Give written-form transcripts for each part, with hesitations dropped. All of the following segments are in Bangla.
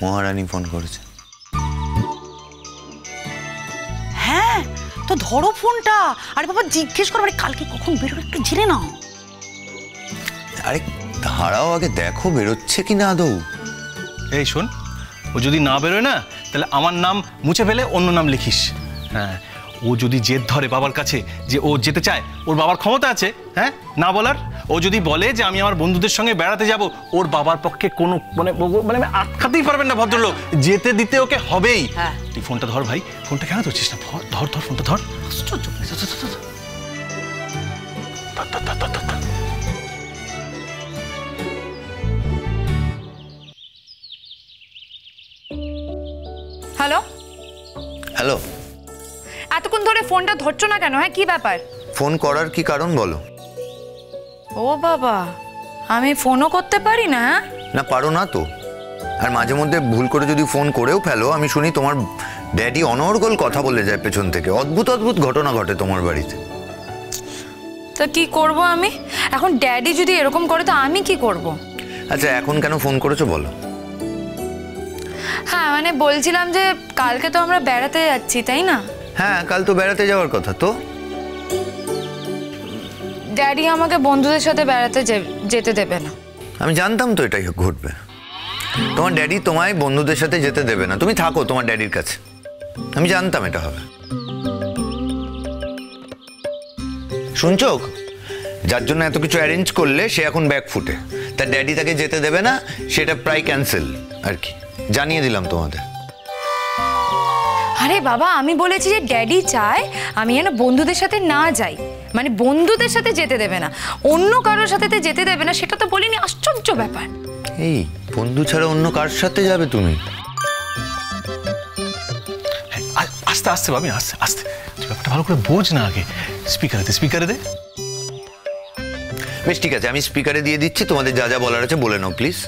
মহারানী ফোন করেছে। হ্যাঁ তো ধরো ফোনটা। আরে বাবা জিজ্ঞেস করো কালকে কখন বেরোবে একটু জেনে নাও। আরে দাঁড়াও আগে দেখো বেরোচ্ছে কিনা আদৌ। এই শোন, ও যদি না বেরোয় না তাহলে আমার নাম মুছে ফেলে অন্য নাম লিখিস। হ্যাঁ, ও যদি জেদ ধরে বাবার কাছে যে ও যেতে চায়, ওর বাবার ক্ষমতা আছে হ্যাঁ না বলার। ও যদি বলে যে আমি আমার বন্ধুদের সঙ্গে বেড়াতে যাব, ওর বাবার পক্ষে কোনো মানে মানে আটকাতেই পারবেন না ভদ্রলোক, যেতে দিতে ওকে হবেই। তুই ফোনটা ধর ভাই, ফোনটা কেন ধরছিস না? ধর ধর ফোনটা ধর। হ্যালো হ্যালো, এতক্ষণ ধরে ফোনটা ধরছো না কেন? হ্যাঁ কি ব্যাপার? ফোন করার কি কারণ বলো? ও বাবা, আমি ফোনও করতে পারি না? না পারো না তো। আর মাঝে মধ্যে ভুল করে যদি ফোন করেও ফেলো, আমি শুনি তোমার ড্যাডি অনর্গল কথা বলে যায় পেছন থেকে। অদ্ভুত অদ্ভুত ঘটনা ঘটে তোমার বাড়িতে। তো কি করব আমি এখন? ড্যাডি যদি এরকম করে তো আমি কি করব? আচ্ছা এখন কেন ফোন করেছো বলো? হ্যাঁ মানে বলছিলাম যে কালকে তো আমরা বেড়াতে যাচ্ছি তাই না? হ্যাঁ কাল তো বেড়াতে যাওয়ার কথা। তো ড্যাডি আমাকে বন্ধুদের সাথে বেড়াতে যেতে দেবে না। আমি জানতাম তো এটাই ঘটবে। তোমার ড্যাডি তোমায় বন্ধুদের সাথে যেতে দেবে না। তুমি থাকো তোমার ড্যাডির কাছে। আমি জানতাম এটা হবে। শুনছো, যার জন্য এত কিছু অ্যারেঞ্জ করলে সে এখন ব্যাক ফুটে। তার ড্যাডি তাকে যেতে দেবে না, সেটা প্রায় ক্যান্সেল আর কি। জানিয়ে দিলাম তোমাদের। আরে বাবা, আমি বলেছি যে ড্যাডি চায় আমি যেন বন্ধুদের সাথে না যাই, মানে বন্ধুদের সাথে যেতে দেবে না, অন্য কারোর সাথে যেতে দেবে না, সেটা তো বলিনি। আশ্চর্য ব্যাপার। এই বন্ধু ছাড়া অন্য কার সাথে যাবে তুমি? আস্তে আস্তে ভাবি, আস্তে আস্তে। ব্যাপারটা ভালো করে বোঝ না আগে। স্পিকারে দে। বেশ ঠিক আছে, আমি স্পিকারে দিয়ে দিচ্ছি। তোমাদের যা যা বলার আছে বলে নাও প্লিজ।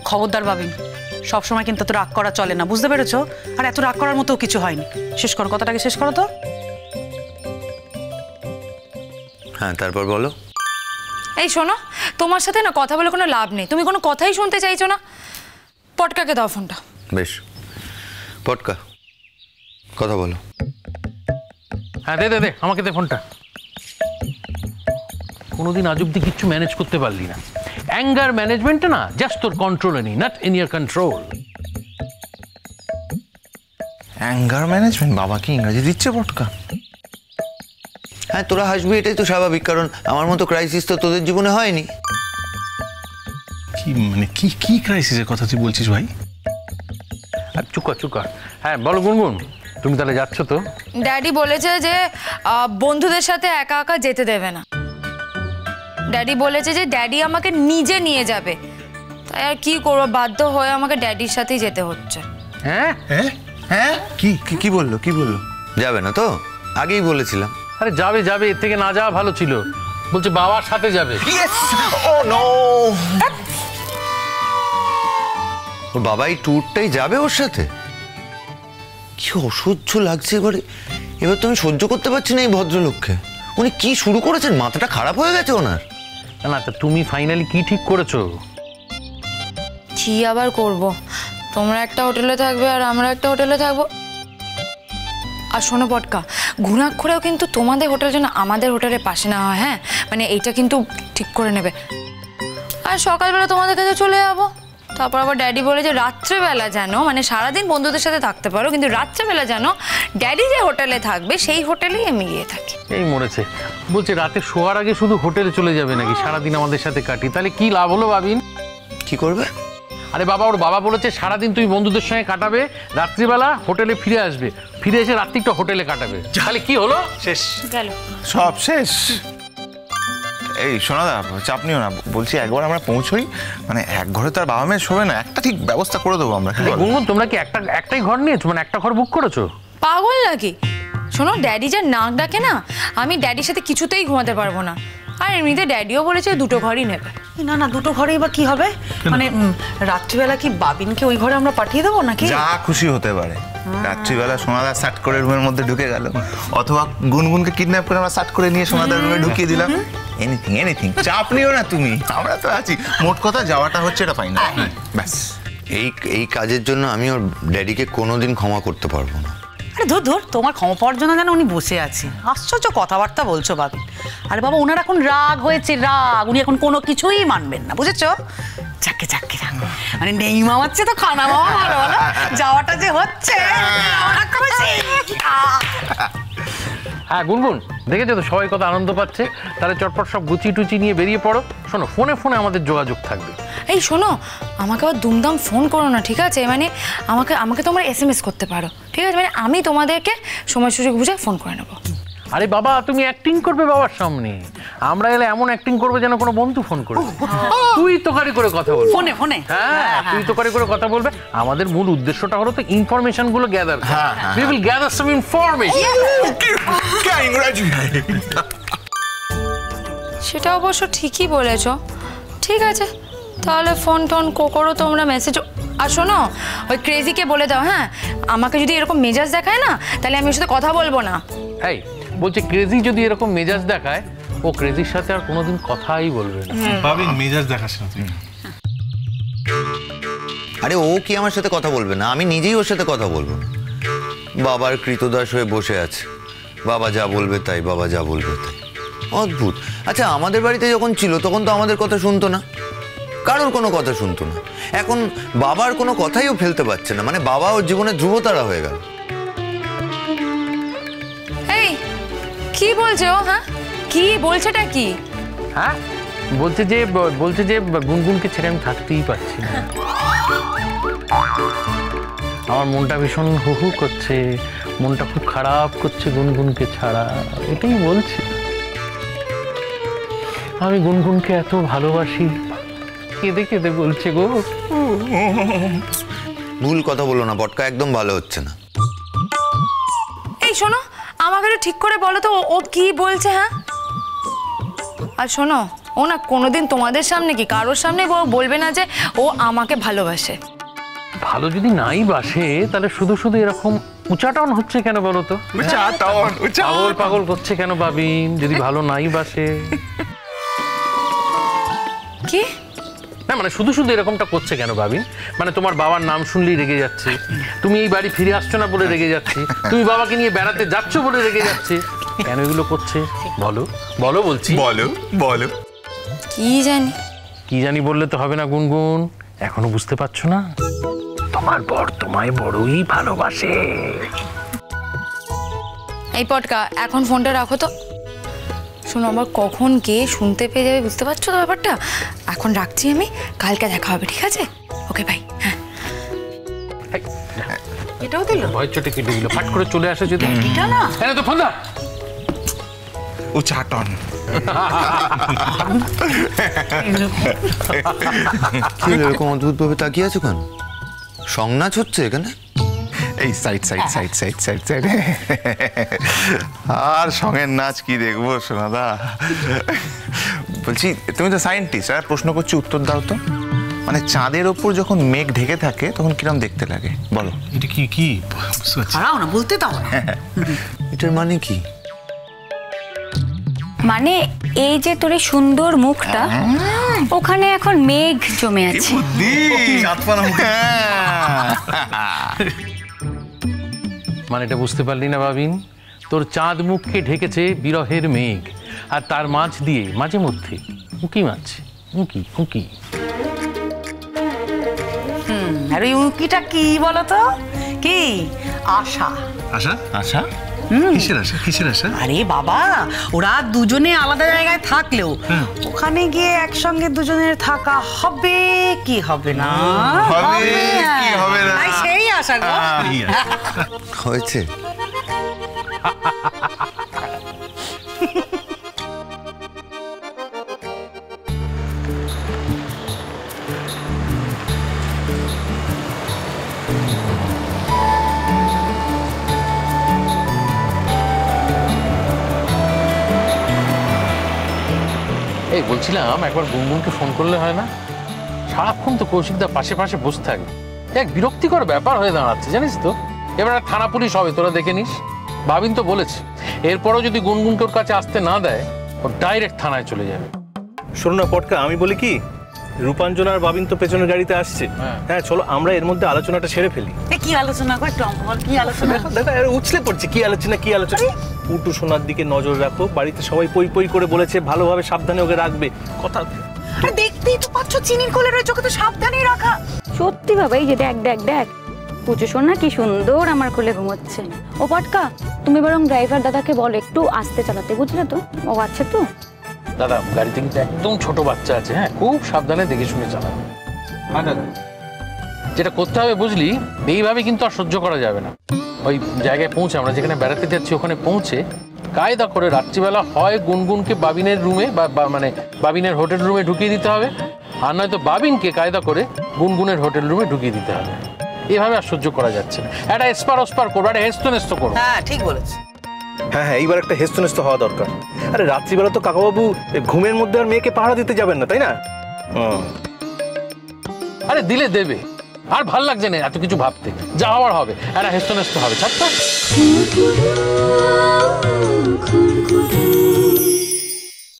খবরদার ভাবিন, সবসময় কিন্তু এত রাগ করা চলে না, বুঝতে পেরেছো? আর এত রাগ করার মতো কিছু হয়নি। শেষ করো, কথাটাকে শেষ করো তো। হ্যাঁ তারপর বলো। এই শোনো, তোমার সাথে না কথা বলে কোনো লাভ নেই। তুমি কোনো কথাই শুনতে চাইছো না। পটকাকে দাও ফোনটা। বেশ, পটকা কথা বলো। হ্যাঁ দে দে দে, আমাকে দে ফোনটা। কোনোদিন আজ অব্দি কিচ্ছু ম্যানেজ করতে পারলি না। অ্যাঙ্গার ম্যানেজমেন্টটা না জাস্ট তোর কন্ট্রোলে নেই, not in year control. Anger management? বাবা কি ইংরেজি দিচ্ছে পটকা? হ্যাঁ তোরা হাসবি, এটাই তো স্বাভাবিক, কারণ আমার মতো ক্রাইসিস তো তোদের জীবনে হয়নি। কি মানে কি ক্রাইসিসের কথা তুই বলছিস ভাই? চুকা। হ্যাঁ বলো গুনগুন, তুমি তাহলে যাচ্ছ তো? ড্যাডি বলেছে যে বন্ধুদের সাথে একা একা যেতে দেবে না। ড্যাডি বলেছে যে ড্যাডি আমাকে নিজে নিয়ে যাবে। তাই আর কি করবো, বাধ্য হয়ে আমাকে ড্যাডির সাথেই যেতে হচ্ছে। হ্যাঁ হ্যাঁ হ্যাঁ, কি বললো? যাবে না তো? আগেই বলেছিলাম। আরে যাবে যাবে, এর থেকে না যাওয়া ভালো ছিল। বলছে বাবার সাথে যাবে। ওর বাবা এই ট্যুরটাই যাবে ওর সাথে? কি অসহ্য লাগছে এবারে। এবার তো আমি সহ্য করতে পারছি না এই ভদ্রলোককে। উনি কি শুরু করেছেন? মাথাটা খারাপ হয়ে গেছে ওনার। না তা তুমি ফাইনালি কি ঠিক করেছো? কি আবার করব, তোমরা একটা হোটেলে থাকবে আর আমরা একটা হোটেলে থাকবো। আর শোনো পটকা, ঘুণাক্ষরেও কিন্তু তোমাদের হোটেল যেন আমাদের হোটেলের পাশে না হয়। হ্যাঁ মানে এইটা কিন্তু ঠিক করে নেবে। আর সকালবেলা তোমাদের কাছে চলে যাবো। তারপর আবার ড্যাডি বলে যে রাত্রেবেলা যেন, মানে সারাদিন বন্ধুদের সাথে থাকতে পারো, কিন্তু রাত্রেবেলা যেন ড্যাডি যে হোটেলে থাকবে সেই হোটেলেই আমি গিয়ে থাকি। এই মরেছে। বলছে রাতে শোয়ার আগে শুধু হোটেলে চলে যাবে নাকি, সারাদিন আমাদের সাথে কাটি। তাহলে কি লাভ হলো ভাবিন? কি করবে? আরে বাবা, ওর বাবা বলেছে সারাদিন তুমি বন্ধুদের সঙ্গে কাটাবে, রাত্রিবেলা হোটেলে ফিরে আসবে, ফিরে এসে রাত্রিটা হোটেলে কাটাবে। তাহলে কি হলো? শেষ গেল, সব শেষ। এই শোনা দা, চাপ নিও না। বলছি একবার আমরা পৌঁছোই, মানে এক ঘরে তো আর বাবা মেয়ে শোবে না, একটা ঠিক ব্যবস্থা করে দেবো আমরা। গুনগুন, তোমরা কি একটাই ঘর নিয়েছো, মানে একটা ঘর বুক করেছো? পাগল নাকি? শোনো, ড্যাডি যা নাক ডাকে না, আমি ড্যাডির সাথে কিছুতেই ঘুমাতে পারবো না। আর এমনিতে ড্যাডিও বলেছে দুটো ঘরই নেবে। না না, দুটো ঘরেই বা কি হবে? মানে রাত্রিবেলা কি বাবিনকে ওই ঘরে আমরা পাঠিয়ে দেবো নাকি? যা খুশি হতে পারে। রাত্রিবেলা সোনাদা সাট করে রুমের মধ্যে ঢুকে গেল, অথবা গুনগুনকে কিডন্যাপ করে আমরা সাট করে নিয়ে সোনাদার রুমে ঢুকিয়ে দিলাম। এনিথিং, চাপ নিও না তুমি, আমরা তো আছি। মোট কথা যাওয়াটা হচ্ছে এটা ফাইনাল। ব্যাস এই কাজের জন্য আমি ওর ড্যাডিকে কোনোদিন ক্ষমা করতে পারবো না। আরে ধর ধর, তোমার ক্ষমা পাওয়ার জন্য যেন উনি বসে আছে। আশ্চর্য কথাবার্তা বলছো ভাবি। আরে বাবা, ওনার এখন রাগ হয়েছে, রাগ। উনি এখন কোনো কিছুই মানবেন না, বুঝেছো? যাকে যাকে রাগ, মানে নেই মামাচ্ছে তো খানা মামা ভালো হলো। যাওয়াটা যে হচ্ছে হ্যাঁ গুনগুন, দেখেছো তো সবাই কত আনন্দ পাচ্ছে। তাহলে চটপট সব গুচি টুচি নিয়ে বেরিয়ে পড়ো। শোনো, ফোনে ফোনে আমাদের যোগাযোগ থাকবে। এই শোনো, আমাকে আবার দুমদাম ফোন করো না, ঠিক আছে? মানে আমাকে তোমরা SMS করতে পারো, ঠিক আছে? মানে আমি তোমাদেরকে সময় সুযোগ বুঝে ফোন করে নেবো। আরে বাবা, তুমি অ্যাক্টিং করবে বাবার সামনে, আমরা এলে এমন অ্যাক্টিং করবে যেন কোনো বন্ধু ফোন করবে। তুই তোকারি করে কথা বলবি ফোনে ফোনে। হ্যাঁ, তুই তোকারি করে কথা বলবে। আমাদের মূল উদ্দেশ্যটা হলো তো ইনফরমেশন গুলো গ্যাদার করা। We will gather some information. সেটা অবশ্য ঠিকই বলেছো। ঠিক আছে, তাহলে ফোন টোন করো তোমরা, মেসেজ। আর শোনো, ওই ক্রেজিকে বলে দাও, হ্যাঁ, আমাকে যদি এরকম মেজাজ দেখায় না, তাহলে আমি ওর সাথে কথা বলবো না। এই বলছে, ক্রেজি যদি এরকম মেজাজ দেখায়, ও ক্রেজির সাথে আর কোনোদিন কথাই বলবে না। ভাবিন মেজাজ দেখাস না তুই। আরে ও কি আমার সাথে কথা বলবে না? আমি নিজেই ওর সাথে কথা বলবো না। বাবার কৃতদাস হয়ে বসে আছে, বাবা যা বলবে তাই, বাবা যা বলবে তাই। অদ্ভুত। আচ্ছা, আমাদের বাড়িতে যখন ছিল তখন তো আমাদের কথা শুনতো না, কারোর কোনো কথা শুনতো না। এখন বাবার কোনো কথাইও ফেলতে পারছে না, মানে বাবা ওর জীবনে ধ্রুবতারা হয়ে গেল। এই কি বলছে ও? হ্যাঁ, কি বলছেটা কি? হ্যাঁ, বলছে যে গুনগুনকে ছেড়ে আমি থাকতেই পারছি না। আমার মনটা ভীষণ হু হু করছে, মনটা খুব খারাপ করছে গুনগুনকে ছাড়া, এটাই বলছে। আমি গুনগুনকে এত ভালোবাসি, কেঁদে কেঁদে বলছে গো। ভুল কথা বলো না পটকা, একদম ভালো হচ্ছে না। এই শোনো, আমাকে একটু ঠিক করে বলো তো ও কি বলছে। হ্যাঁ, আর শোনো, ও না কোনোদিন তোমাদের সামনে কি কারোর সামনে বলবে না যে ও আমাকে ভালোবাসে। ভালো যদি নাই বাসে, তাহলে শুধু শুধু এরকম উচাটন হচ্ছে কেন বলো তো? পাগল পাগল করছে কেন ভাবিন, যদি ভালো নাই বাসে? কি না মানে শুধু শুধু এরকমটা করছে কেন ভাবিন? মানে তোমার বাবার নাম শুনলেই রেগে যাচ্ছে, তুমি এই বাড়ি ফিরে আসছো না বলে রেগে যাচ্ছে, তুমি বাবাকে নিয়ে বেড়াতে যাচ্ছ বলে রেগে যাচ্ছে, কেন এগুলো করছে বলো? বলো বলছি, বলো বলো। কি জানি বললে তো হবে না গুনগুন, এখনো বুঝতে পারছো না? তোমার বর তোমায় বড়ই ভালোবাসে। এই পটকা, এখন ফোনটা রাখো তো। শোনো, আমার কখন কে শুনতে পেয়ে যাবে বুঝতে পারছো তো ব্যাপারটা। এখন রাখছি আমি, কালকে দেখা হবে, ঠিক আছে? ওকে ভাই। হ্যাঁ, এটাও দিল, ভয় চোটে কেটে দিল, ফাট করে চলে আসে যদি। এটা না, হ্যাঁ তো ফোন দা। উচাটন। কি এরকম অদ্ভুত ভাবে তাকিয়ে আছো কেন? সংনাচ হচ্ছে এখানে? এই side side side side side side. আর সঙ্গের নাচ কি দেখবো সোনাদা। বলছি, তুমি তো সায়েন্টিস্ট, আর প্রশ্ন করছি, উত্তর দাও তো। মানে চাঁদের ওপর যখন মেঘ ঢেকে থাকে তখন কিরম দেখতে লাগে বলো? এটা কি কি বুঝতে পারছি দাঁড়াও না, বলতে দাও না। এটার মানে কি? মানে এই যে তোর এই সুন্দর মুখটা, ওখানে এখন মেঘ জমে আছে। মানে এটা বুঝতে পারলি না ভাবিন? তোর চাঁদ মুখকে ঢেকেছে বিরহের মেঘ, আর তার মাঝ দিয়ে মাঝে মধ্যে উঁকি মারছে, উঁকি উঁকি। আর ওই উঁকিটা কি বলো তো? কি আশা? আশা? আশা? কিসের আশা? কিসের আশা? আরে বাবা, ওরা দুজনে আলাদা জায়গায় থাকলেও ওখানে গিয়ে একসঙ্গে দুজনের থাকা হবে কি হবে না? হবে কি হবে না? তাই সেই আশা গো। হয়েছে। এই বলছিলাম, একবার গুনগুনকে ফোন করলে হয় না? সারাক্ষণ তো কৌশিকদা পাশে পাশে বসে থাকে, এক বিরক্তিকর ব্যাপার হয়ে দাঁড়াচ্ছে জানিস তো। এবার থানা পুলিশ হবে, তোরা দেখে নিস। ভাবিন তো বলেছে, এরপরও যদি গুনগুনকে ওর কাছে আসতে না দেয়, ও ডাইরেক্ট থানায় চলে যাবে। শোনো না পটকা, আমি বলি কি, রূপাঞ্জনা আর বাবিন তো পেছনের গাড়িতে আসছে। হ্যাঁ চলো আমরা এর মধ্যে আলোচনাটা সেরে ফেলি। কি আলোচনা কর একটু আমাকে বল, কি আলোচনা? দেখো এরা উছলে পড়ছে, কি আলোচনা কি আলোচনা। পুটু সোনার দিকে নজর রাখো, বাড়িতে সবাই পই পই করে বলেছে ভালোভাবে সাবধানে ওকে রাখবে। কথা আরে দেখতেই তো পাচ্ছ চিনির কোলে রয়েছে, ওকে তো সাবধানেই রাখা। সত্যি বাবা, এই যে দেখ দেখ দেখ, পুজো সোনা কি সুন্দর আমার কোলে ঘুমোচ্ছে। ও পটকা, তুমি বরং ড্রাইভার দাদাকে বলো একটু আস্তে চালাতে, বুঝলে তো? ও আছে তো? দাদা গাড়িতে কিন্তু একদম ছোট বাচ্চা আছে, হ্যাঁ খুব সাবধানে দেখে শুনে চালাবে। হ্যাঁ দাদা, যেটা করতে হবে বুঝলি, এইভাবে কিন্তু আর সহ্য করা যাবে না। ওই জায়গায় পৌঁছে, আমরা যেখানে বেড়াতে যাচ্ছি ওখানে পৌঁছে কায়দা করে রাত্রিবেলা হয় গুনগুনকে বাবিনের রুমে বা মানে বাবিনের হোটেল রুমে ঢুকিয়ে দিতে হবে, আর নয়তো বাবিনকে কায়দা করে গুনগুনের হোটেল রুমে ঢুকিয়ে দিতে হবে। এভাবে আর সহ্য করা যাচ্ছে না, একটা এসপার ওসপার করবো, একটা হেস্ত নেস্ত করবো। হ্যাঁ ঠিক বলেছ। হ্যাঁ এইবার একটা হেস্তনেস্ত হওয়া দরকার। আরে রাত্রিবেলা তো কাকাবাবু ঘুমের মধ্যে আর মেয়েকে পাহারা দিতে যাবেন না, তাই না? আরে দিলে দেবে, আর ভাল লাগছে না এত কিছু ভাবতে, যা হওয়ার হবে, একটা হেস্ত নেস্ত হবে, ছাড়তো।